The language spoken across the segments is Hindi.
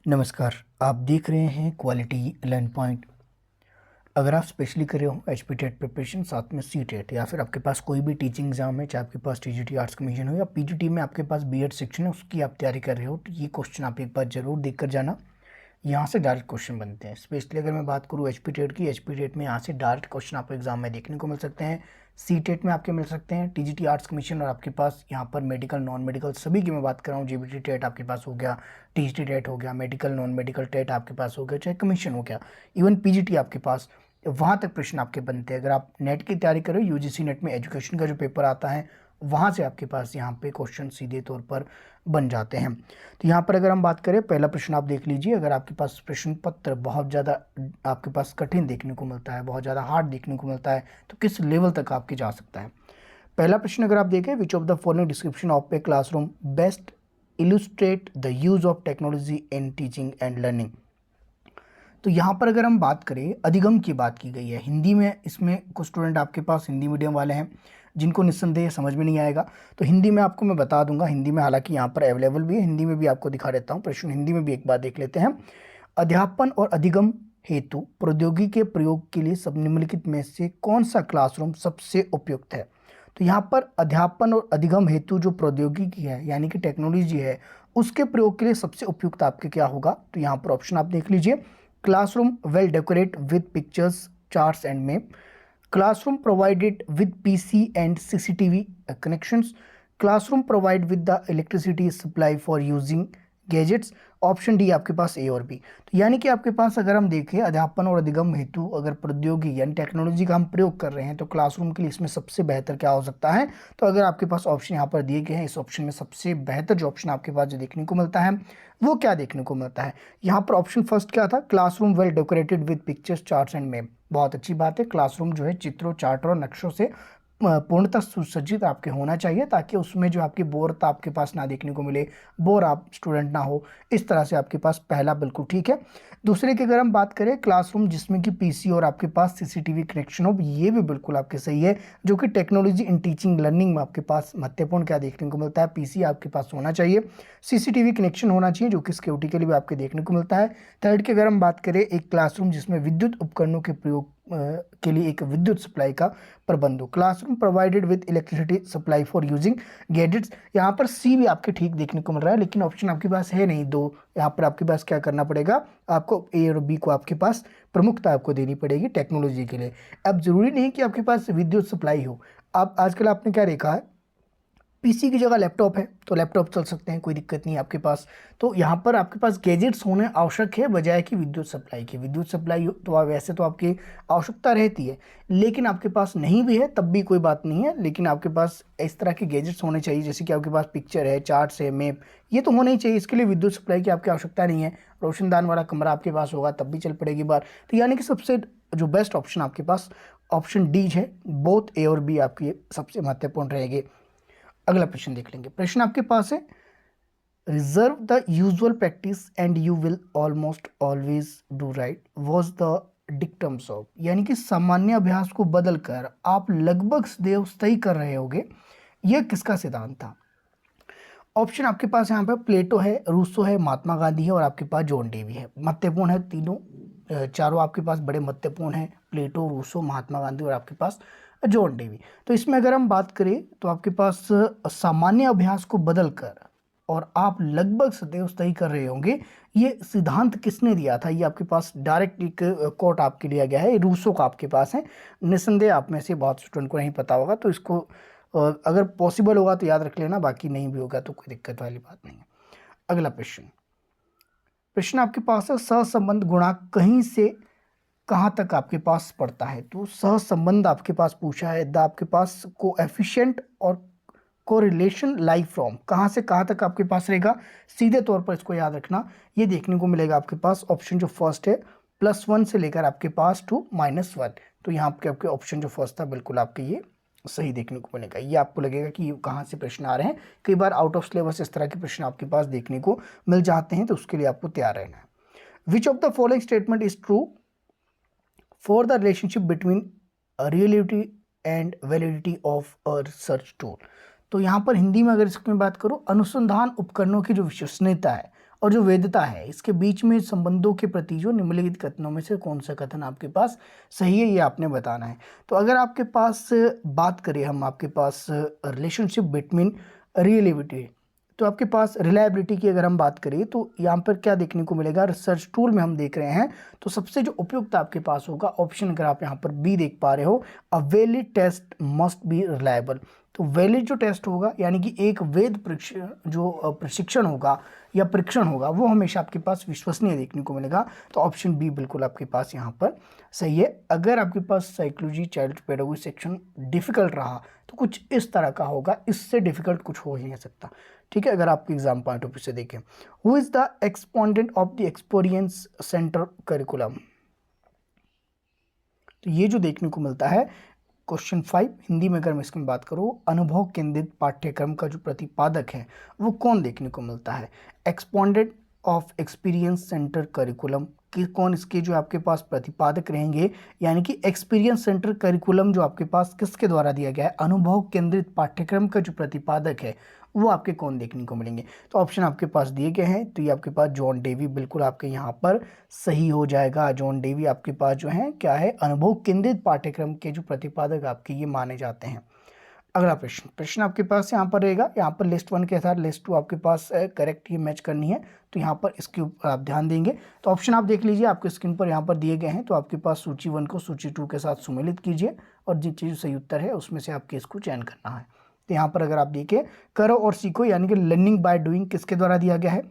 नमस्कार। आप देख रहे हैं क्वालिटी लर्न पॉइंट। अगर आप स्पेशली कर रहे हो एचपी टेट प्रिपरेशन, साथ में सी टेट, या फिर आपके पास कोई भी टीचिंग एग्जाम है, चाहे आपके पास टीजीटी आर्ट्स कमीशन हो या पीजीटी में आपके पास बीएड सेक्शन है, उसकी आप तैयारी कर रहे हो, तो ये क्वेश्चन आप एक बार जरूर देख कर जाना। यहाँ से डायरेक्ट क्वेश्चन बनते हैं। स्पेशली अगर मैं बात करूँ एचपी टेट की, एचपी टेट में यहाँ से डायरेक्ट क्वेश्चन आपको एग्जाम में देखने को मिल सकते हैं। सी टेट में आपके मिल सकते हैं, टीजीटी आर्ट्स कमीशन, और आपके पास यहाँ पर मेडिकल नॉन मेडिकल सभी की मैं बात कर रहा हूँ। जीबीटी टेट आपके पास हो गया, टीजीटी टेट हो गया, मेडिकल नॉन मेडिकल टेट आपके पास हो गया, चाहे कमीशन हो गया, इवन पीजीटी आपके पास, वहाँ तक प्रश्न आपके बनते हैं। अगर आप नेट की तैयारी करो, यूजीसी नेट में एजुकेशन का जो पेपर आता है, वहाँ से आपके पास यहाँ पे क्वेश्चन सीधे तौर पर बन जाते हैं। तो यहाँ पर अगर हम बात करें, पहला प्रश्न आप देख लीजिए। अगर आपके पास प्रश्न पत्र बहुत ज़्यादा आपके पास कठिन देखने को मिलता है, बहुत ज़्यादा हार्ड देखने को मिलता है, तो किस लेवल तक आपके जा सकता है। पहला प्रश्न अगर आप देखें, विच of the following description of a classroom best illustrate the use of technology in teaching and learning. तो यहाँ पर अगर हम बात करें, अधिगम की बात की गई है हिंदी में। इसमें कुछ स्टूडेंट आपके पास हिंदी मीडियम वाले हैं जिनको निस्संदेह समझ में नहीं आएगा, तो हिंदी में आपको मैं बता दूंगा। हिंदी में हालांकि यहाँ पर अवेलेबल भी है, हिंदी में भी आपको दिखा देता हूँ। प्रश्न हिंदी में भी एक बार देख लेते हैं। अध्यापन और अधिगम हेतु प्रौद्योगिकी के प्रयोग के लिए सब निम्नलिखित में से कौन सा क्लासरूम सबसे उपयुक्त है। तो यहाँ पर अध्यापन और अधिगम हेतु जो प्रौद्योगिकी है, यानी कि टेक्नोलॉजी है, उसके प्रयोग के लिए सबसे उपयुक्त आपके क्या होगा। तो यहाँ पर ऑप्शन आप देख लीजिए। Classroom well decorate with pictures, charts and map, classroom provided with PC and CCTV connections, classroom provide with the electricity supply for using gadgets. Option D आपके पास ए और बी। तो यानी कि आपके पास अगर हम देखें, अध्यापन और अधिगम हेतु अगर प्रौद्योगिकी यानी टेक्नोलॉजी का हम प्रयोग कर रहे हैं, तो क्लासरूम के लिए इसमें सबसे बेहतर क्या हो सकता है। तो अगर आपके पास ऑप्शन यहाँ पर दिए गए हैं, इस ऑप्शन में सबसे बेहतर जो ऑप्शन आपके पास जो देखने को मिलता है, वो क्या देखने को मिलता है। यहाँ पर ऑप्शन फर्स्ट क्या था, classroom well decorated with pictures, charts and map. बहुत अच्छी बात है, क्लासरूम जो है चित्रों, चार्ट और नक्शों से पूर्णतः सुसज्जित आपके होना चाहिए, ताकि उसमें जो आपकी बोरता आपके पास ना देखने को मिले, बोर आप स्टूडेंट ना हो। इस तरह से आपके पास पहला बिल्कुल ठीक है। दूसरे की अगर हम बात करें, क्लासरूम जिसमें कि पीसी और आपके पास सीसीटीवी कनेक्शन हो, ये भी बिल्कुल आपके सही है, जो कि टेक्नोलॉजी इन टीचिंग लर्निंग में आपके पास महत्वपूर्ण क्या देखने को मिलता है, पीसी आपके पास होना चाहिए, सीसीटीवी कनेक्शन होना चाहिए, जो कि सिक्योरिटी के लिए भी आपके देखने को मिलता है। थर्ड की अगर हम बात करें, एक क्लासरूम जिसमें विद्युत उपकरणों के प्रयोग के लिए एक विद्युत सप्लाई का प्रबंध हो, classroom provided with electricity supply for using gadgets. यहाँ पर सी भी आपके ठीक देखने को मिल रहा है, लेकिन ऑप्शन आपके पास है नहीं दो। यहाँ पर आपके पास क्या करना पड़ेगा, आपको ए और बी को आपके पास प्रमुखता आपको देनी पड़ेगी टेक्नोलॉजी के लिए। अब जरूरी नहीं कि आपके पास विद्युत सप्लाई हो। आप आजकल आपने क्या देखा है, पीसी की जगह लैपटॉप है, तो लैपटॉप चल सकते हैं, कोई दिक्कत नहीं आपके पास। तो यहाँ पर आपके पास गैजेट्स होने आवश्यक है, बजाय कि विद्युत सप्लाई की। विद्युत सप्लाई तो वैसे तो आपकी आवश्यकता रहती है, लेकिन आपके पास नहीं भी है तब भी कोई बात नहीं है, लेकिन आपके पास इस तरह के गैजेट्स होने चाहिए, जैसे कि आपके पास पिक्चर है, चार्ट्स है, मैप, ये तो होना ही चाहिए। इसके लिए विद्युत सप्लाई की आपकी आवश्यकता नहीं है। रोशनदान वाला कमरा आपके पास होगा तब भी चल पड़ेगी बात। तो यानी कि सबसे जो बेस्ट ऑप्शन आपके पास ऑप्शन डी है। बोथ ए और बी आपकी सबसे महत्वपूर्ण रहेंगे। अगला प्रश्न देख लेंगे। प्रश्न आपके पास है, reserve the usual practice and you will almost always do right was the dictums of. यानी कि सामान्य अभ्यास को बदलकर आप लगभग सदैव सही कर रहे होगे, यह किसका सिद्धांत था। ऑप्शन आपके पास यहाँ पे प्लेटो है, रूसो है, महात्मा गांधी है, और आपके पास जॉन डेवी है। महत्वपूर्ण है तीनों, चारों आपके पास बड़े महत्वपूर्ण हैं, प्लेटो, रूसो, महात्मा गांधी और आपके पास जॉन डेवी। तो इसमें अगर हम बात करें, तो आपके पास सामान्य अभ्यास को बदलकर और आप लगभग सदैव सही कर रहे होंगे, ये सिद्धांत किसने दिया था। ये आपके पास डायरेक्ट एक कोट आपके लिया गया है, रूसो का आपके पास है। निस्संदेह आप में से बहुत स्टूडेंट को नहीं पता होगा, तो इसको अगर पॉसिबल होगा तो याद रख लेना, बाकी नहीं भी होगा तो कोई दिक्कत वाली बात नहीं है। अगला प्रश्न, प्रश्न आपके पास है, सहसंबंध गुणांक कहीं से कहाँ तक आपके पास पड़ता है। तो सहसंबंध आपके पास पूछा है, द आपके पास कोएफिशिएंट और कोरिलेशन लाई फ्रॉम, कहाँ से कहाँ तक आपके पास रहेगा। सीधे तौर पर इसको याद रखना, ये देखने को मिलेगा आपके पास ऑप्शन जो फर्स्ट है, +1 से लेकर आपके पास टू -1। तो यहाँ पे आपके ऑप्शन जो फर्स्ट था बिल्कुल आपके ये सही देखने को मिलेगा। ये आपको लगेगा कि कहाँ से प्रश्न आ रहे हैं। कई बार आउट ऑफ सिलेबस इस तरह के प्रश्न आपके पास देखने को मिल जाते हैं, तो उसके लिए आपको तैयार रहना है। विच of the following statement is true for the relationship between reality and validity of a research tool. तो यहाँ पर हिंदी में अगर इसमें बात करूँ, अनुसंधान उपकरणों की जो विश्वसनीयता है और जो वैधता है, इसके बीच में संबंधों के प्रति जो निम्नलिखित कथनों में से कौन सा कथन आपके पास सही है, ये आपने बताना है। तो अगर आपके पास बात करें हम, आपके पास रिलेशनशिप बिटवीन रिलेबिलिटी, तो आपके पास रिलायबिलिटी की अगर हम बात करें तो यहाँ पर क्या देखने को मिलेगा, रिसर्च टूल में हम देख रहे हैं तो सबसे जो उपयुक्त आपके पास होगा ऑप्शन, अगर आप यहाँ पर बी देख पा रहे हो, a valid test must be reliable. तो वैलिड जो टेस्ट होगा यानी कि एक वैध प्रशिक्षण होगा या परीक्षण होगा, वो हमेशा आपके पास विश्वसनीय देखने को मिलेगा। तो ऑप्शन बी बिल्कुल आपके पास यहाँ पर सही है। अगर आपके पास psychology child pedagogy section difficult रहा तो कुछ इस तरह का होगा, इससे डिफिकल्ट कुछ हो ही नहीं सकता, ठीक है। अगर आपके एग्जाम पॉइंट ऑफ व्यू से देखें, who is the exponent of the experience centre curriculum, तो ये जो देखने को मिलता है क्वेश्चन 5 हिंदी में अगर मैं इसकी बात करूँ, अनुभव केंद्रित पाठ्यक्रम का जो प्रतिपादक है वो कौन देखने को मिलता है, exponent of experience centre curriculum कि कौन इसके जो आपके पास प्रतिपादक रहेंगे, यानी कि एक्सपीरियंस सेंटर करिकुलम जो आपके पास किसके द्वारा दिया गया है, अनुभव केंद्रित पाठ्यक्रम का जो प्रतिपादक है वो आपके कौन देखने को मिलेंगे। तो ऑप्शन आपके पास दिए गए हैं, तो ये आपके पास जॉन डेवी बिल्कुल आपके यहाँ पर सही हो जाएगा। जॉन डेवी आपके पास जो है क्या है, अनुभव केंद्रित पाठ्यक्रम के जो प्रतिपादक आपके ये माने जाते हैं। अगला प्रश्न आपके पास यहाँ पर रहेगा, यहाँ पर लिस्ट 1 के साथ लिस्ट 2 आपके पास करेक्ट ये मैच करनी है, तो यहाँ पर इसके ऊपर आप ध्यान देंगे। तो ऑप्शन आप देख लीजिए, आपके स्क्रीन पर यहाँ पर दिए गए हैं। तो आपके पास सूची 1 को सूची 2 के साथ सुमेलित कीजिए और जिस चीज़ सही उत्तर है उसमें से आपके इसको चयन करना है। तो यहाँ पर अगर आप देखिए, करो और सीखो यानी कि लर्निंग बाय डूइंग किसके द्वारा दिया गया है,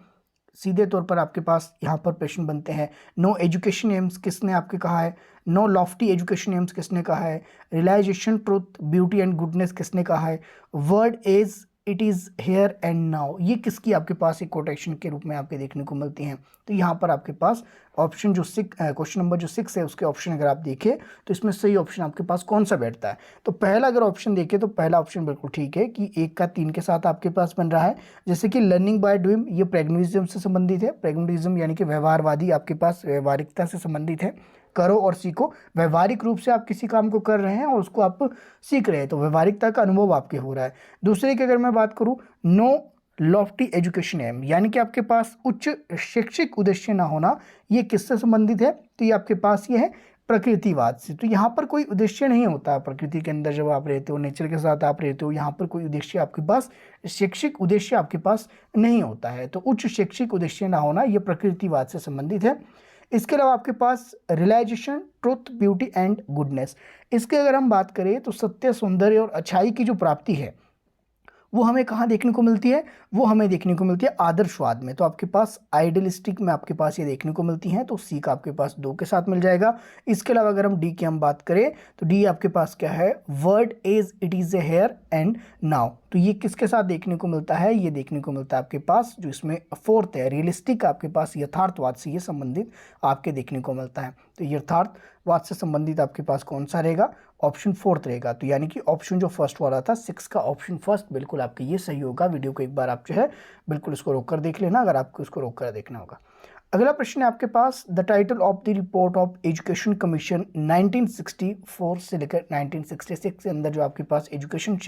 सीधे तौर पर आपके पास यहाँ पर प्रश्न बनते हैं। नो एजुकेशन एम्स किसने आपके कहा है, नो लॉफ्टी एजुकेशन एम्स किसने कहा है, realization truth beauty and goodness किसने कहा है, word is it is here and now, ये किसकी आपके पास एक कोटेशन के रूप में आपके देखने को मिलती हैं। तो यहाँ पर आपके पास ऑप्शन जो क्वेश्चन नंबर जो 6 है उसके ऑप्शन अगर आप देखें तो इसमें सही ऑप्शन आपके पास कौन सा बैठता है। तो पहला अगर ऑप्शन देखें तो पहला ऑप्शन बिल्कुल ठीक है कि 1 का 3 के साथ आपके पास बन रहा है। जैसे कि लर्निंग बाय डूइंग, ये प्रैग्मेटिज्म से संबंधित है, प्रैग्मेटिज्म यानी कि व्यवहारवादी आपके पास व्यवहारिकता से संबंधित है। करो और सीखो, व्यवहारिक रूप से आप किसी काम को कर रहे हैं और उसको आप सीख रहे हैं, तो व्यवहारिकता का अनुभव आपके हो रहा है। दूसरे की अगर मैं बात करूं, नो लॉफ्टी एजुकेशन एम यानी कि आपके पास उच्च शैक्षिक उद्देश्य ना होना, ये किससे संबंधित है, तो ये आपके पास ये है प्रकृतिवाद से। तो यहाँ पर कोई उद्देश्य नहीं होता, प्रकृति के अंदर जब आप रहते हो, नेचर के साथ आप रहते हो, यहाँ पर कोई उद्देश्य आपके पास, शैक्षिक उद्देश्य आपके पास नहीं होता है। तो उच्च शैक्षिक उद्देश्य ना होना ये प्रकृतिवाद से संबंधित है। इसके अलावा आपके पास realisation truth beauty and goodness, इसके अगर हम बात करें तो सत्य सौंदर्य और अच्छाई की जो प्राप्ति है वो हमें कहाँ देखने को मिलती है, वो हमें देखने को मिलती है आदर्शवाद में। तो आपके पास आइडियलिस्टिक में आपके पास ये देखने को मिलती हैं, तो सी का आपके पास 2 के साथ मिल जाएगा। इसके अलावा अगर हम डी की हम बात करें तो डी आपके पास क्या है, word is it is a here and now, तो ये किसके साथ देखने को मिलता है, ये देखने को मिलता है आपके पास जो इसमें 4th है रियलिस्टिक, आपके पास यथार्थवाद से ये संबंधित आपके देखने को मिलता है। तो यथार्थवाद से संबंधित आपके पास कौन सा रहेगा, ऑप्शन 4th रहेगा। तो यानी कि ऑप्शन जो फर्स्ट वाला था 6 का ऑप्शन फर्स्ट बिल्कुल आपका ये सही होगा। वीडियो को एक बार आप जो है बिल्कुल इसको रोक कर देख लेना अगर आपको इसको रोक कर देखना होगा। अगला प्रश्न है आपके पास, the title of the report of education commission 1964 से लेकर 1966 के अंदर जो आपके पास एजुकेशन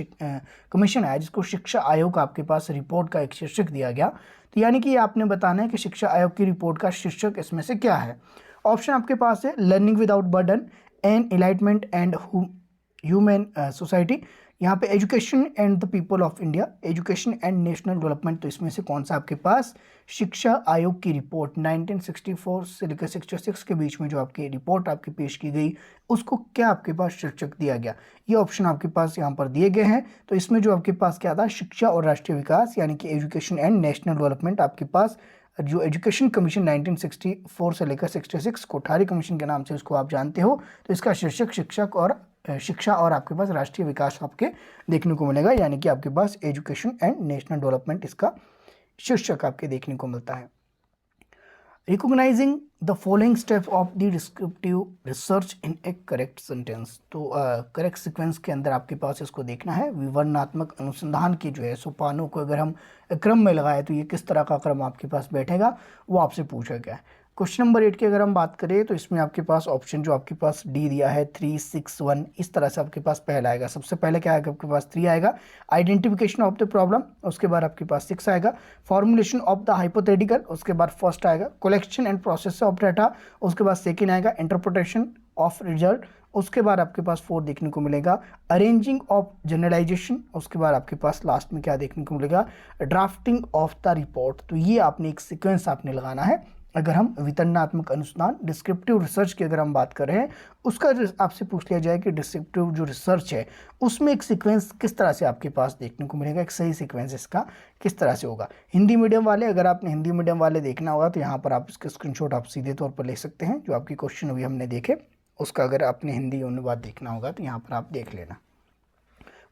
कमीशन है जिसको शिक्षा आयोग आपके पास रिपोर्ट का एक शीर्षक दिया गया। तो यानी कि आपने बताना है कि शिक्षा आयोग की रिपोर्ट का शीर्षक इसमें से क्या है। ऑप्शन आपके पास है learning without burden, an enlightenment and human society, यहाँ पे education and the people of India, education and national development. तो इसमें से कौन सा आपके पास शिक्षा आयोग की रिपोर्ट 1964 से लेकर 66 के बीच में जो आपकी रिपोर्ट आपकी पेश की गई उसको क्या आपके पास शीर्षक दिया गया, ये ऑप्शन आपके पास यहाँ पर दिए गए हैं। तो इसमें जो आपके पास क्या था, शिक्षा और राष्ट्रीय विकास यानी कि एजुकेशन एंड नेशनल डेवलपमेंट। आपके पास जो एजुकेशन कमीशन 1964 से लेकर 66 कोठारी कमीशन के नाम से उसको आप जानते हो, तो इसका शीर्षक शिक्षा और आपके पास राष्ट्रीय विकास आपके देखने को मिलेगा, यानी कि आपके पास एजुकेशन एंड नेशनल डेवलपमेंट इसका शीर्षक आपके देखने को मिलता है। Recognising the following step of the descriptive research in A correct sentence, तो करेक्ट सीक्वेंस के अंदर आपके पास इसको देखना है। विवरणात्मक अनुसंधान की जो है सोपानों को अगर हम क्रम में लगाए तो ये किस तरह का क्रम आपके पास बैठेगा वो आपसे पूछा गया है। क्वेश्चन नंबर 8 की अगर हम बात करें तो इसमें आपके पास ऑप्शन जो आपके पास डी दिया है 3, 6, 1, इस तरह से आपके पास पहला आएगा। सबसे पहले क्या आएगा आपके पास 3 आएगा, आइडेंटिफिकेशन ऑफ द प्रॉब्लम, उसके बाद आपके पास 6 आएगा, फॉर्मुलेशन ऑफ द हाइपोथेटिकल, उसके बाद फर्स्ट आएगा, collection and process of data, उसके बाद सेकेंड आएगा, इंटरप्रिटेशन ऑफ रिजल्ट, उसके बाद आपके पास 4 देखने को मिलेगा, अरेंजिंग ऑफ जनरलाइजेशन, उसके बाद आपके पास लास्ट में क्या देखने को मिलेगा, ड्राफ्टिंग ऑफ द रिपोर्ट। तो ये आपने एक सीक्वेंस आपने लगाना है। अगर हम वितरणात्मक अनुसंधान डिस्क्रिप्टिव रिसर्च की अगर हम बात कर रहे हैं, उसका आपसे पूछ लिया जाए कि डिस्क्रिप्टिव जो रिसर्च है उसमें एक सीक्वेंस किस तरह से आपके पास देखने को मिलेगा, एक सही सीक्वेंस इसका किस तरह से होगा। हिंदी मीडियम वाले, अगर आपने हिंदी मीडियम वाले देखना होगा तो यहाँ पर आप इसका स्क्रीनशॉट आप सीधे तौर पर ले सकते हैं। जो आपकी क्वेश्चन अभी हमने देखे उसका अगर आपने हिंदी अनुवाद देखना होगा तो यहाँ पर आप देख लेना।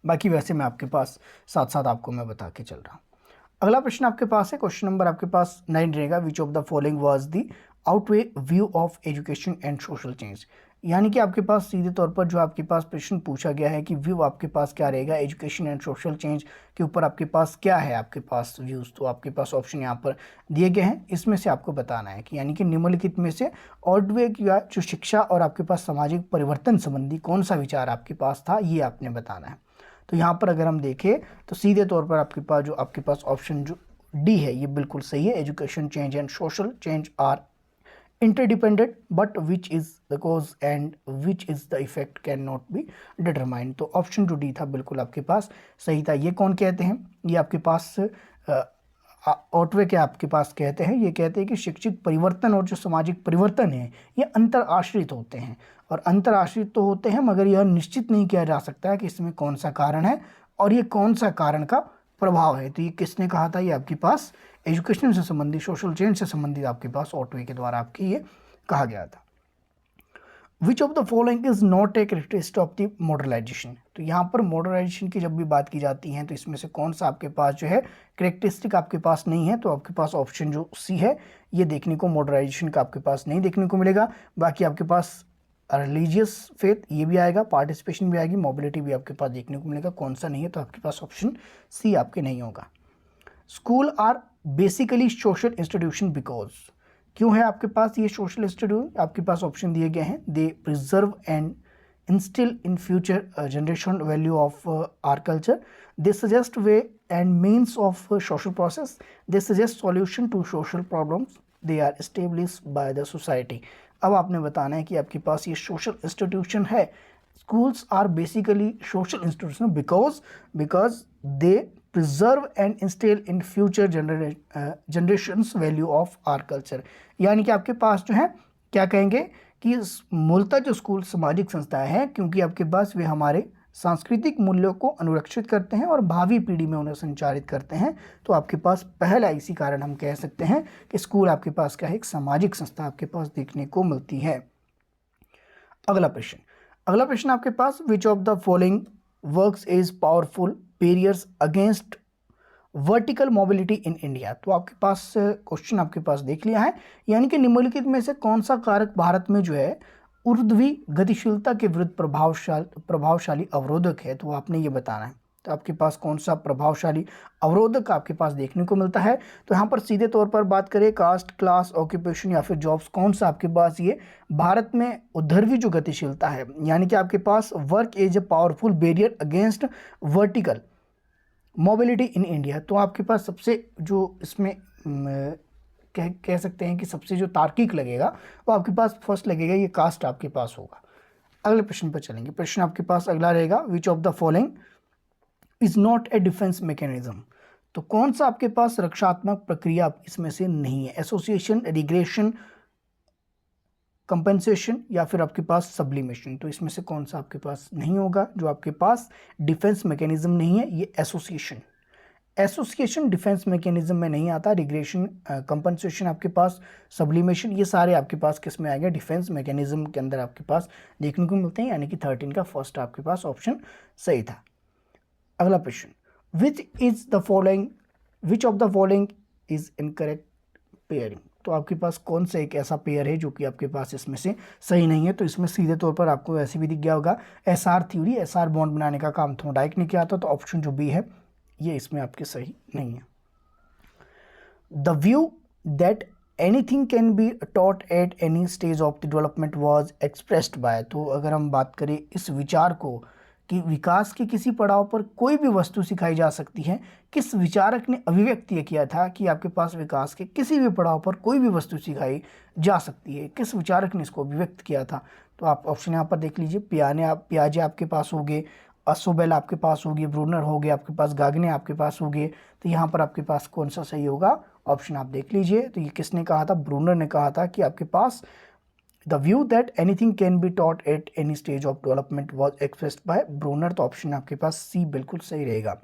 बाकी वैसे मैं आपके पास साथ साथ आपको मैं बता के चल रहा हूँ। अगला प्रश्न आपके पास है, क्वेश्चन नंबर आपके पास 9 रहेगा, which of the following was the outweigh view of education and social change. यानी कि आपके पास सीधे तौर पर जो आपके पास प्रश्न पूछा गया है कि व्यू आपके पास क्या रहेगा एजुकेशन एंड सोशल चेंज के ऊपर, आपके पास क्या है आपके पास व्यूज़। तो आपके पास ऑप्शन यहाँ पर दिए गए हैं, इसमें से आपको बताना है कि यानी कि निम्नलिखित में से आउटवे या जो शिक्षा और आपके पास सामाजिक परिवर्तन संबंधी कौन सा विचार आपके पास था, ये आपने बताना है। तो यहाँ पर अगर हम देखें तो सीधे तौर पर आपके पास जो आपके पास ऑप्शन जो डी है ये बिल्कुल सही है। Education change and social change are interdependent but which is the cause and which is the effect can not be determined. तो ऑप्शन जो डी था बिल्कुल आपके पास सही था। ये कौन कहते हैं, ये आपके पास ऑटवे के आपके पास कहते हैं, ये कहते हैं कि शैक्षिक परिवर्तन और जो सामाजिक परिवर्तन है ये अंतर आश्रित होते हैं, और अंतर आश्रित तो होते हैं मगर यह निश्चित नहीं किया जा सकता है कि इसमें कौन सा कारण है और ये कौन सा कारण का प्रभाव है। तो ये किसने कहा था, ये आपके पास एजुकेशन से संबंधित सोशल चेंज से संबंधित आपके पास ऑटवे के द्वारा आपके ये कहा गया था। Which of the following is not a characteristic of the modernization. तो यहाँ पर मॉडर्नाइजेशन की जब भी बात की जाती है तो इसमें से कौन सा आपके पास जो है कैरेक्टरिस्टिक आपके पास नहीं है। तो आपके पास ऑप्शन जो सी है ये देखने को मॉडर्नाइजेशन का आपके पास नहीं देखने को मिलेगा। बाकी आपके पास रिलीजियस फेथ ये भी आएगा, पार्टिसिपेशन भी आएगी, मोबिलिटी भी आपके पास देखने को मिलेगा। कौन सा नहीं है, तो आपके पास ऑप्शन सी आपके नहीं होगा। School are basically social institution because, क्यों है आपके पास ये सोशल इंस्टीट्यूशन, आपके पास ऑप्शन दिए गए हैं। They preserve and instil in future generation value of our culture, they suggest way and means of social process, they suggest solution to social problems, they are established by the society. अब आपने बताना है कि आपके पास ये सोशल इंस्टीट्यूशन है। Schools are basically social institution because they preserve and instil in future generations value of our culture. यानी कि आपके पास जो है क्या कहेंगे कि मूलतः जो स्कूल सामाजिक संस्थाएं हैं क्योंकि आपके पास वे हमारे सांस्कृतिक मूल्यों को अनुरक्षित करते हैं और भावी पीढ़ी में उन्हें संचारित करते हैं। तो आपके पास पहला इसी कारण हम कह सकते हैं कि स्कूल आपके पास क्या है, एक सामाजिक संस्था आपके पास देखने को मिलती है। अगला प्रश्न आपके पास, which of the following works is powerful barriers against vertical mobility in India. तो आपके पास क्वेश्चन आपके पास देख लिया है, यानी कि निम्नलिखित में से कौन सा कारक भारत में जो है ऊर्ध्वी गतिशीलता के विरुद्ध प्रभावशाली अवरोधक है। तो आपने ये बताना है। तो आपके पास कौन सा प्रभावशाली अवरोधक आपके पास देखने को मिलता है। तो यहाँ पर सीधे तौर पर बात करें कास्ट, क्लास, ऑक्यूपेशन या फिर जॉब्स, कौन सा आपके पास ये भारत में ऊर्ध्वी जो गतिशीलता है, यानी कि आपके पास work is a powerful barrier against vertical mobility in India. तो आपके पास सबसे जो इसमें कह सकते हैं कि सबसे जो तार्किक लगेगा वो आपके पास फर्स्ट लगेगा, ये कास्ट आपके पास होगा। अगले प्रश्न पर चलेंगे। प्रश्न आपके पास अगला रहेगा, which of the following is not A defence mechanism. तो कौन सा आपके पास रक्षात्मक प्रक्रिया इसमें से नहीं है। एसोसिएशन, रिग्रेशन, कंपेंसेशन या फिर आपके पास सब्लिमेशन। तो इसमें से कौन सा आपके पास नहीं होगा। जो आपके पास डिफेंस मैकेनिज्म नहीं है ये एसोसिएशन डिफेंस मैकेनिज्म में नहीं आता। रिग्रेशन, कंपनसेशन आपके पास, सब्लिमेशन, ये सारे आपके पास किस में आएंगे, डिफेंस मैकेनिज्म के अंदर आपके पास देखने को मिलते हैं। यानी कि 13 का फर्स्ट आपके पास ऑप्शन सही था। अगला प्रश्न, विच of the following is incorrect pairing. तो आपके पास कौन सा एक ऐसा पेयर है जो कि आपके पास इसमें से सही नहीं है। तो इसमें सीधे तौर पर आपको ऐसे भी दिख गया होगा, एसआर थ्योरी, एसआर बॉन्ड बनाने का काम थॉर्नडाइक ने किया था। तो ऑप्शन जो बी है ये इसमें आपके सही नहीं है। The view that anything can be taught at any stage of the development was expressed by. तो अगर हम बात करें इस विचार को कि विकास के किसी पड़ाव पर कोई भी वस्तु सिखाई जा सकती है, किस विचारक ने अभिव्यक्त ये किया था कि आपके पास विकास के किसी भी पड़ाव पर कोई भी वस्तु सिखाई जा सकती है, किस विचारक ने इसको अभिव्यक्त किया था? तो आप ऑप्शन यहाँ पर देख लीजिए, पियाजे आपके पास हो गए, असोबेल आपके पास हो गए, ब्रूनर हो गए आपके पास, गागने आपके पास हो गए। तो यहाँ पर आपके पास कौन सा सही होगा? ऑप्शन आप देख लीजिए। तो ये किसने कहा था? ब्रूनर ने कहा था कि आपके पास the view that anything can be taught at any stage of development was expressed by Bruner. तो ऑप्शन आपके पास सी बिल्कुल सही रहेगा।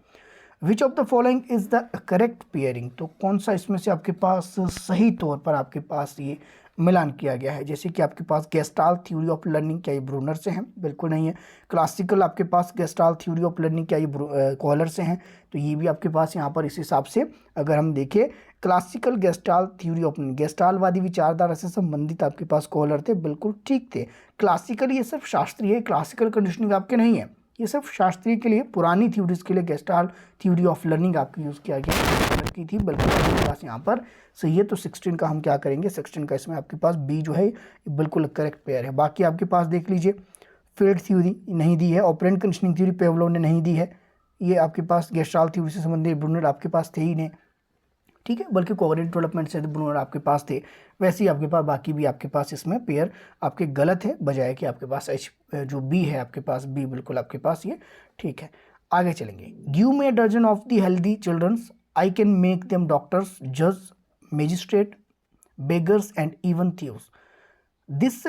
Which of the following is the correct pairing? तो कौन सा इसमें से आपके पास सही तौर पर आपके पास ये मिलान किया गया है? जैसे कि आपके पास गेस्टाल्ट थ्योरी ऑफ लर्निंग, क्या ये ब्रूनर से हैं? बिल्कुल नहीं है। क्लासिकल आपके पास गेस्टाल्ट थ्योरी ऑफ लर्निंग, क्या ये कॉलर से हैं? तो ये भी आपके पास यहाँ पर इस हिसाब से अगर हम देखें, classical gestalt theory of learning, गेस्टालवादी विचारधारा से संबंधित आपके पास कॉलर थे, बिल्कुल ठीक थे। क्लासिकल ये सिर्फ शास्त्रीय है, क्लासिकल कंडीशनिंग आपके नहीं है, ये सिर्फ शास्त्रीय के लिए, पुरानी थ्योरीज के लिए गेस्टाल्ट थ्योरी ऑफ लर्निंग आपको यूज़ किया गया की थी, बिल्कुल आपके पास यहाँ पर सही है। तो 16 का हम क्या करेंगे? 16 का इसमें आपके पास बी जो है ये बिल्कुल करेक्ट पेयर है। बाकी आपके पास देख लीजिए, फील्ड थ्योरी नहीं दी है, ऑपरेंट कंडीशनिंग थ्योरी पेवलोव ने नहीं दी है, ये आपके पास गेस्टाल्ट थ्योरी से संबंधित ब्रूनर आपके पास थे ही नहीं, ठीक है, बल्कि कोवेलेंट डेवलपमेंट से ब्रूनर आपके पास थे। वैसे ही आपके पास बाकी भी आपके पास इसमें पेयर आपके गलत है, बजाय कि आपके पास एच जो बी है आपके पास बी बिल्कुल आपके पास ये ठीक है। आगे चलेंगे। Give me a dozen of the healthy childrens, I can make them doctors, जज, magistrate, beggars and even thieves. This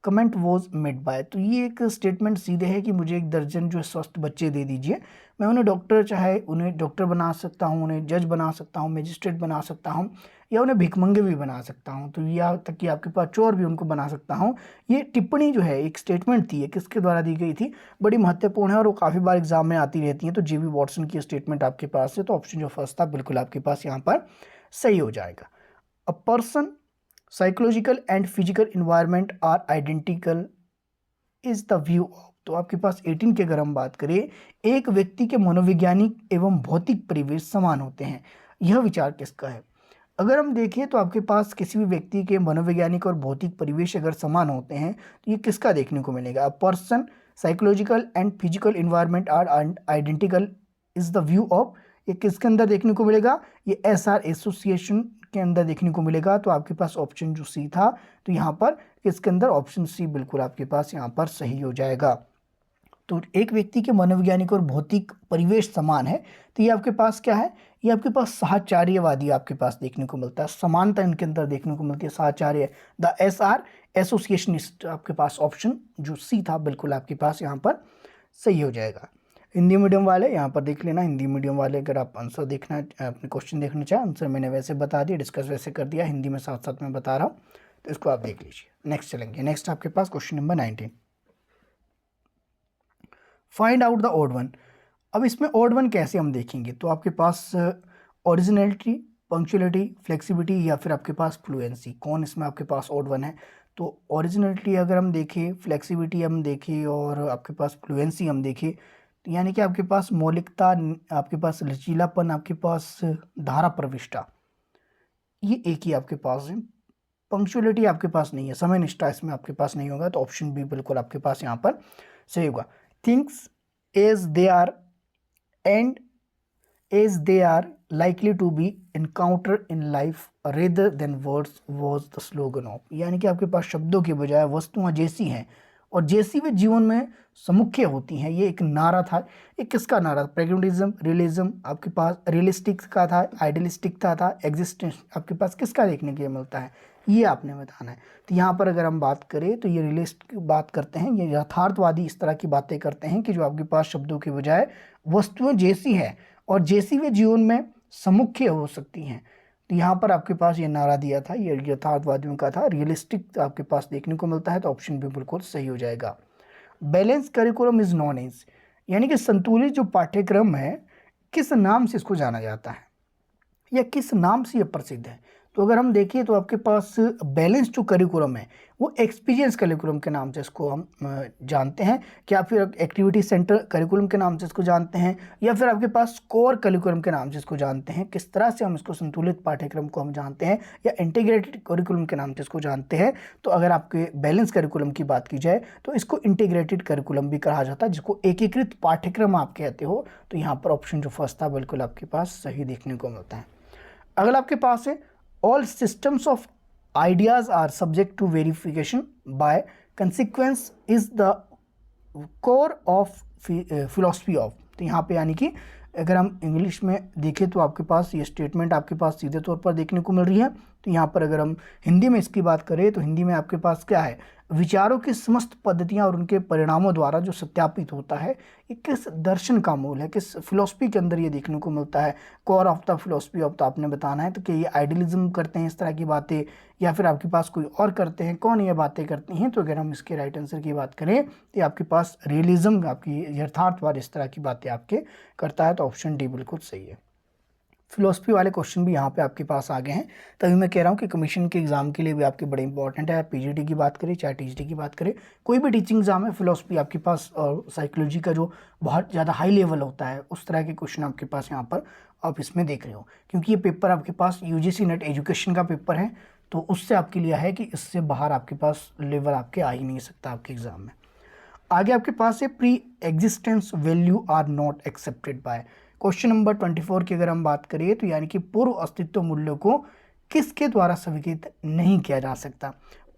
comment was made by. तो ये एक स्टेटमेंट सीधे है कि मुझे एक दर्जन जो स्वस्थ बच्चे दे दीजिए, मैं उन्हें डॉक्टर, चाहे उन्हें डॉक्टर बना सकता हूँ, उन्हें जज बना सकता हूँ, मैजिस्ट्रेट बना सकता हूँ, या उन्हें भिखमंगे भी बना सकता हूँ, तो या तक कि आपके पास चोर भी उनको बना सकता हूँ। ये टिप्पणी जो है एक स्टेटमेंट थी, ये किसके द्वारा दी गई थी? बड़ी महत्वपूर्ण है और वो काफ़ी बार एग्जाम में आती रहती है। तो जेबी वॉटसन की स्टेटमेंट आपके पास है, तो ऑप्शन जो फर्स्ट था बिल्कुल आपके पास यहाँ पर सही हो जाएगा। A person psychological and physical environment are identical is the view of. तो आपके पास 18 की अगर हम बात करें, एक व्यक्ति के मनोवैज्ञानिक एवं भौतिक परिवेश समान होते हैं, यह विचार किसका है? अगर हम देखें तो आपके पास किसी भी व्यक्ति के मनोवैज्ञानिक और भौतिक परिवेश अगर समान होते हैं तो ये किसका देखने को मिलेगा? A person psychological and physical environment are identical is the view of, ये किसके अंदर देखने को मिलेगा? ये एसआर एसोसिएशन के अंदर देखने को मिलेगा। तो आपके पास ऑप्शन जो सी था, तो यहाँ पर इसके अंदर ऑप्शन सी बिल्कुल आपके पास यहाँ पर सही हो जाएगा। तो एक व्यक्ति के मनोवैज्ञानिक और भौतिक परिवेश समान है, तो ये आपके पास क्या है? ये आपके पास साहचर्यवादी आपके पास देखने को मिलता है, समानता इनके अंदर देखने को मिलती है, साहचर्य, द एसआर एसोसिएशनिस्ट। आपके पास ऑप्शन जो सी था बिल्कुल आपके पास यहाँ पर सही हो जाएगा। हिंदी मीडियम वाले यहाँ पर देख लेना, हिंदी मीडियम वाले अगर आप आंसर देखना, अपने क्वेश्चन देखना चाहें, आंसर मैंने वैसे बता दिया, डिस्कस वैसे कर दिया, हिंदी में साथ साथ मैं बता रहा हूँ, तो इसको आप देख लीजिए। नेक्स्ट चलेंगे। नेक्स्ट आपके पास question number 19, find out the odd one. अब इसमें ऑड वन कैसे हम देखेंगे? तो आपके पास ओरिजिनलिटी, पंक्चुअलिटी, फ्लेक्सिबिलिटी या फिर आपके पास फ्लुएंसी, कौन इसमें आपके पास ऑड वन है? तो ओरिजिनलिटी अगर हम देखें, फ्लेक्सिबिलिटी हम देखें और आपके पास फ्लुएंसी हम देखें, तो यानी कि आपके पास मौलिकता, आपके पास लचीलापन, आपके पास धारा प्रविष्टा, ये एक ही आपके पास है। पंक्चुअलिटी आपके पास नहीं है, समय निष्ठा इसमें आपके पास नहीं होगा, तो ऑप्शन बी बिल्कुल आपके पास यहाँ पर सही होगा। Things as they are and as they are likely to be encounter in life rather than words was the slogan of. यानी कि आपके पास शब्दों के बजाय वस्तुएं जैसी हैं और जैसी वे जीवन में समुख्य होती हैं, ये एक नारा था। ये किसका नारा? प्रेगमेटिज्म, रियलिज्म, आपके पास रियलिस्टिक का था, आइडियलिस्टिक का था, एग्जिस्टेंस, आपके पास किसका देखने के लिए मिलता है, ये आपने बताना है। तो यहाँ पर अगर हम बात करें तो ये रियलिस्ट की बात करते हैं, ये यथार्थवादी इस तरह की बातें करते हैं कि जो आपके पास शब्दों के बजाय वस्तुएं जैसी है और जैसी वे जीवन में समुख्य हो सकती हैं। तो यहाँ पर आपके पास ये नारा दिया था, ये यथार्थवादियों का था। रियलिस्टिक आपके पास देखने को मिलता है, तो ऑप्शन भी बिल्कुल सही हो जाएगा। Balance curriculum is known as, यानी कि संतुलित जो पाठ्यक्रम है, किस नाम से इसको जाना जाता है या किस नाम से ये प्रसिद्ध है? तो अगर हम देखें तो आपके पास बैलेंस जो करिकुलम है वो एक्सपीरियंस करिकुलम के नाम से इसको हम जानते हैं, क्या फिर एक्टिविटी सेंटर करिकुलम के नाम से इसको जानते हैं, या फिर आपके पास कोर करिकुलम के नाम से इसको जानते हैं। किस तरह से हम इसको संतुलित पाठ्यक्रम को हम जानते हैं या इंटीग्रेटेड करिकुलम के नाम से इसको जानते हैं। तो अगर आपके बैलेंस करिकुलम की बात की जाए तो इसको इंटीग्रेटेड करिकुलम भी कहा जाता है, जिसको एकीकृत पाठ्यक्रम आप कहते हो। तो यहाँ पर ऑप्शन जो फर्स्ट था बिल्कुल आपके पास सही देखने को मिलता है। अगला आपके पास है all systems of ideas are subject to verification by consequence is the core of philosophy of। तो यहाँ पे यानी कि अगर हम इंग्लिश में देखें तो आपके पास ये स्टेटमेंट आपके पास सीधे तौर पर देखने को मिल रही है। तो यहाँ पर अगर हम हिंदी में इसकी बात करें तो हिंदी में आपके पास क्या है, विचारों की समस्त पद्धतियाँ और उनके परिणामों द्वारा जो सत्यापित होता है ये किस दर्शन का मूल है, किस फिलॉसफी के अंदर ये देखने को मिलता है। Core of the philosophy of तो आपने बताना है। तो क्या ये आइडियलिज्म करते हैं इस तरह की बातें, या फिर आपके पास कोई और करते हैं, कौन ये बातें करती हैं। तो अगर हम इसके राइट आंसर की बात करें तो आपके पास रियलिज्म, आपकी यथार्थवाद, इस तरह की बातें आपके करता है। तो ऑप्शन डी बिल्कुल सही है। फिलोसफी वाले क्वेश्चन भी यहाँ पे आपके पास आ गए हैं। तभी मैं कह रहा हूँ कि कमीशन के एग्जाम के लिए भी आपके बड़े इंपॉर्टेंट है। पीजीटी की बात करें चाहे टीजीटी की बात करें, कोई भी टीचिंग एग्जाम है, फिलोसफी आपके पास और साइकोलॉजी का जो बहुत ज़्यादा हाई लेवल होता है उस तरह के क्वेश्चन आपके पास यहाँ पर आप इसमें देख रहे हो। क्योंकि ये पेपर आपके पास यूजीसी नेट एजुकेशन का पेपर है, तो उससे आपके लिए है कि इससे बाहर आपके पास लेवल आपके आ ही नहीं सकता आपके एग्जाम में। आगे आपके पास है pre existence value are not accepted by. Question number 24 की अगर हम बात करें तो यानी कि पूर्व अस्तित्व मूल्यों को किसके द्वारा स्वीकृत नहीं किया जा सकता।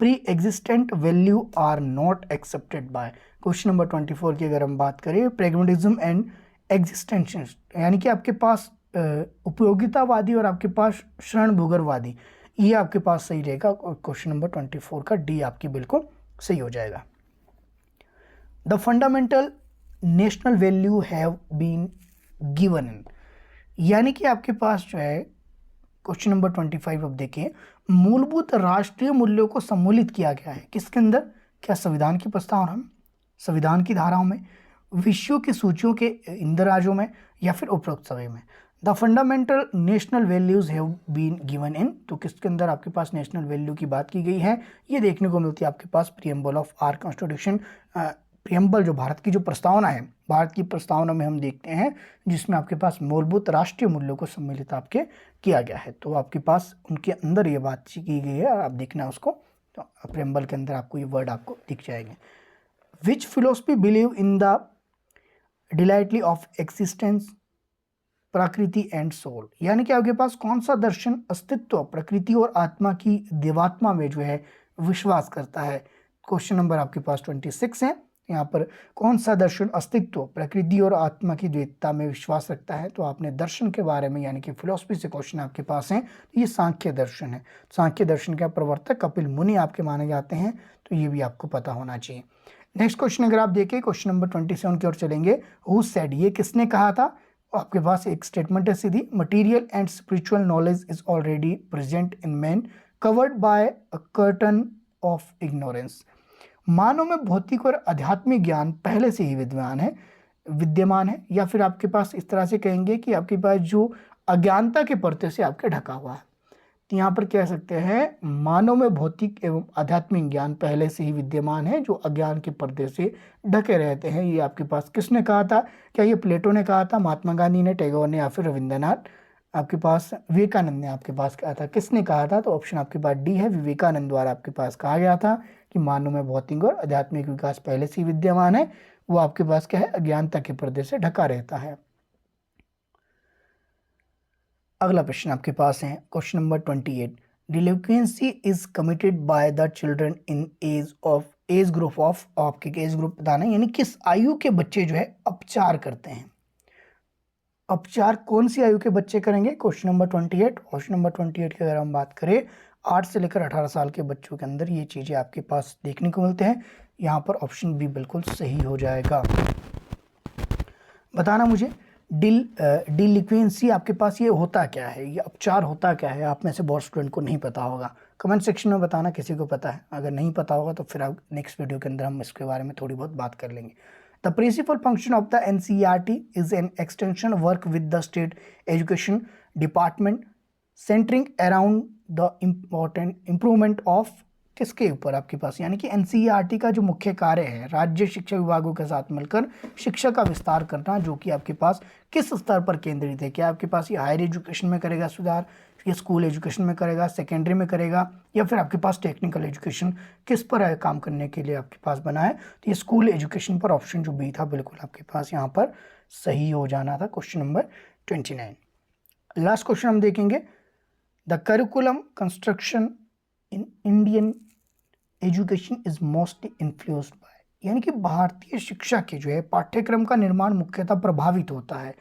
Pre existent value are not accepted by. Question number 24 की अगर हम बात करें प्रैग्मेटिज्म एंड एग्जिस्टेंशियलिस्ट, यानी कि आपके पास उपयोगितावादी और आपके पास शरण भूगरवादी, ये आपके पास सही रहेगा। क्वेश्चन नंबर 24 का डी आपकी बिल्कुल सही हो जाएगा। The fundamental national value have been given in, यानी कि आपके पास जो है क्वेश्चन नंबर 25 अब देखें, मूलभूत राष्ट्रीय मूल्यों को सम्मिलित किया गया है किसके अंदर, क्या संविधान की प्रस्तावना में, संविधान की धाराओं में, विषयों की सूचियों के इंदराजों में, या फिर उपरोक्त सभी में। The fundamental national values have been given in, तो किसके अंदर आपके पास नेशनल वैल्यू की बात की गई है, ये देखने को मिलती है आपके पास preamble of our constitution. Preamble जो भारत की जो प्रस्तावना है, भारत की प्रस्तावना में हम देखते हैं जिसमें आपके पास मूलभूत राष्ट्रीय मूल्यों को सम्मिलित आपके किया गया है। तो आपके पास उनके अंदर ये बात की गई है, आप देखना उसको, तो प्रीएम्बल के अंदर आपको ये वर्ड आपको दिख जाएंगे। Which philosophy believe in the delightly of existence, prakriti and soul, यानी कि आपके पास कौन सा दर्शन अस्तित्व, प्रकृति और आत्मा की देवात्मा में जो है विश्वास करता है। क्वेश्चन नंबर आपके पास 26 है। यहाँ पर कौन सा दर्शन अस्तित्व, प्रकृति और आत्मा की द्वैतता में विश्वास रखता है। तो आपने दर्शन के बारे में यानी कि फिलोसफी से क्वेश्चन आपके पास है, तो ये सांख्य दर्शन है। सांख्य दर्शन के प्रवर्तक कपिल मुनि आपके माने जाते हैं, तो ये भी आपको पता होना चाहिए। नेक्स्ट क्वेश्चन अगर आप देखें क्वेश्चन नंबर 27 की ओर चलेंगे। हु सेड, ये किसने कहा था। आपके पास एक स्टेटमेंट है सीधी, material and spiritual knowledge is already present in man covered by a curtain of ignorance. मानव में भौतिक और आध्यात्मिक ज्ञान पहले से ही विद्यमान है, या फिर आपके पास इस तरह से कहेंगे कि आपके पास जो अज्ञानता के पर्दे से आपके ढका हुआ है। तो यहाँ पर कह सकते हैं मानव में भौतिक एवं आध्यात्मिक ज्ञान पहले से ही विद्यमान है जो अज्ञान के पर्दे से ढके रहते हैं। ये आपके पास किसने कहा था, क्या ये प्लेटो ने कहा था, महात्मा गांधी ने, टैगोर ने, या फिर रविंद्रनाथ, आपके पास विवेकानंद ने आपके पास कहा था, किसने कहा था। तो ऑप्शन आपके पास डी है, विवेकानंद द्वारा आपके पास कहा गया था कि मानव में भौतिक और आध्यात्मिक विकास पहले से ही विद्यमान है, वो आपके पास क्या है, अज्ञानता के पर्दे से ढका रहता है। अगला प्रश्न आपके पास है question number 28। Delinquency is committed by the children in age group of, आपके एज ग्रुप बताना है, यानी किस आयु के बच्चे जो है अपचार करते हैं। अपचार कौन सी आयु के बच्चे करेंगे। Question number 28। क्वेश्चन नंबर 28 की अगर हम बात करें 8 से लेकर 18 साल के बच्चों के अंदर ये चीज़ें आपके पास देखने को मिलते हैं। यहाँ पर ऑप्शन बी बिल्कुल सही हो जाएगा। बताना मुझे डिलिक्वेंसी आपके पास ये होता क्या है, ये अपचार होता क्या है। आप में से बहुत स्टूडेंट को नहीं पता होगा, कमेंट सेक्शन में बताना किसी को पता है। अगर नहीं पता होगा तो फिर आप नेक्स्ट वीडियो के अंदर हम इसके बारे में थोड़ी बहुत बात कर लेंगे। The principal function of the NCERT is an extension work with the state education department centering around the important improvement of किसके ऊपर आपके पास, यानी कि एनसीईआरटी का जो मुख्य कार्य है राज्य शिक्षा विभागों के साथ मिलकर शिक्षा का विस्तार करना, जो कि आपके पास किस स्तर पर केंद्रित है। क्या आपके पास ये हायर एजुकेशन में करेगा सुधार, ये स्कूल एजुकेशन में करेगा, सेकेंडरी में करेगा, या फिर आपके पास टेक्निकल एजुकेशन किस पर है काम करने के लिए आपके पास बना है। तो ये स्कूल एजुकेशन पर ऑप्शन जो बी था बिल्कुल आपके पास यहाँ पर सही हो जाना था, क्वेश्चन नंबर 29। लास्ट क्वेश्चन हम देखेंगे, the curriculum construction in Indian education is mostly influenced by, यानी कि भारतीय शिक्षा के जो है पाठ्यक्रम का निर्माण मुख्यतः प्रभावित होता है,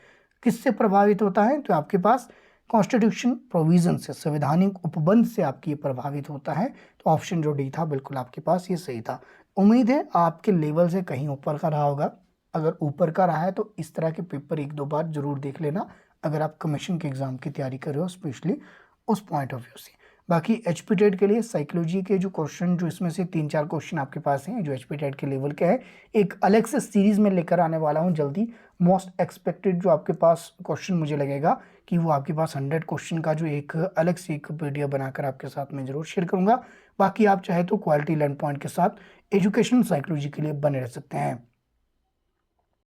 किससे प्रभावित होता है, तो आपके पास कॉन्स्टिट्यूशन प्रोविजन से, संवैधानिक उपबंध से आपकी ये प्रभावित होता है। तो ऑप्शन जो डी था बिल्कुल आपके पास ये सही था। उम्मीद है आपके लेवल से कहीं ऊपर का रहा होगा, अगर ऊपर का रहा है तो इस तरह के पेपर एक दो बार जरूर देख लेना, अगर आप कमीशन के एग्जाम की तैयारी कर रहे हो स्पेशली उस पॉइंट ऑफ व्यू से। बाकी एचपी टेट के लिए साइकोलॉजी के जो क्वेश्चन, जो इसमें से 3-4 क्वेश्चन आपके पास हैं जो एचपी टेट के लेवल के हैं, एक अलग से सीरीज में लेकर आने वाला हूं जल्दी। मोस्ट एक्सपेक्टेड जो आपके पास क्वेश्चन मुझे लगेगा कि वो आपके पास 100 क्वेश्चन का जो एक अलग से एक वीडियो बनाकर आपके साथ में जरूर शेयर करूंगा। बाकी आप चाहे तो क्वालिटी लर्न पॉइंट के साथ एजुकेशन साइकोलॉजी के लिए बने रह सकते हैं।